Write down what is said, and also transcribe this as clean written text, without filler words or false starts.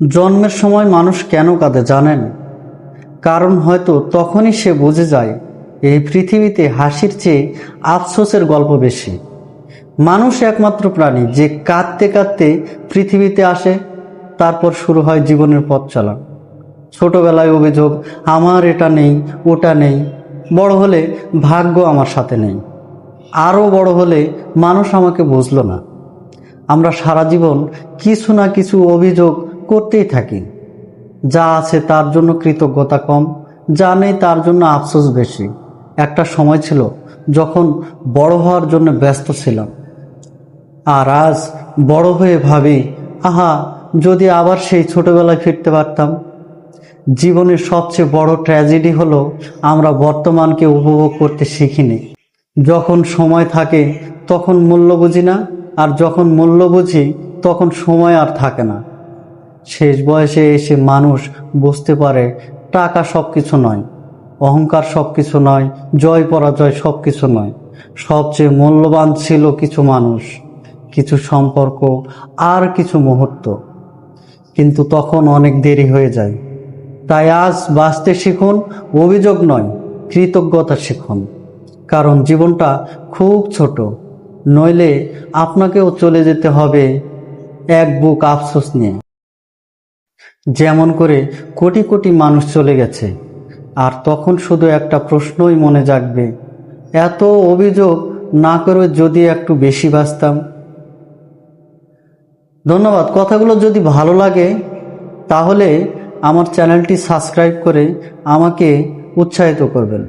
জন্মের সময় মানুষ কেন কাঁদে জানেন? কারণ হয়তো তখনই সে বুঝে যায় এই পৃথিবীতে হাসির চেয়ে আফসোসের গল্প বেশি। মানুষ একমাত্র প্রাণী যে কাঁদতে কাঁদতে পৃথিবীতে আসে, তারপর শুরু হয় জীবনের পথ চলা। ছোটবেলায় অভিযোগ, আমার এটা নেই ওটা নেই। বড় হলে ভাগ্য আমার সাথে নেই। আরও বড় হলে মানুষ আমাকে বুঝলো না। আমরা সারা জীবন কিছু না কিছু অভিযোগ করতেই থাকি। যা আছে তার জন্য কৃতজ্ঞতা কম, যা নেই তার জন্য আফসোস বেশি। একটা সময় ছিল যখন বড় হওয়ার জন্য ব্যস্ত ছিলাম, আর আজ বড় হয়ে ভাবি, আহা, যদি আবার সেই ছোটবেলায় ফিরতে পারতাম। জীবনের সবচেয়ে বড় ট্র্যাজেডি হলো আমরা বর্তমানকে উপভোগ করতে শিখিনি। যখন সময় থাকে তখন মূল্য বুঝি না, আর যখন মূল্য বুঝি তখন সময় আর থাকে না। শেষ বয়সে এসে মানুষ বুঝতে পারে টাকা সব কিছু নয়, অহংকার সব কিছু নয়, জয় পরাজয় সব কিছু নয়। সবচেয়ে মূল্যবান ছিল কিছু মানুষ, কিছু সম্পর্ক, আর কিছু মুহূর্ত। কিন্তু তখন অনেক দেরি হয়ে যায়। তাই আজ বাঁচতে শিখুন, অভিযোগ নয়, কৃতজ্ঞতা শিখুন। কারণ জীবনটা খুব ছোট, নইলে আপনাকেও চলে যেতে হবে এক বুক আফসোস নিয়ে। যেমন করে কোটি কোটি মানুষ চলে গেছে, আর তখন শুধু একটা প্রশ্নই মনে জাগবে, এত অভিযোগ না করে যদি একটু বেশি বাঁচতাম। ধন্যবাদ। কথাগুলো যদি ভালো লাগে তাহলে আমার চ্যানেলটি সাবস্ক্রাইব করে আমাকে উৎসাহিত করবেন।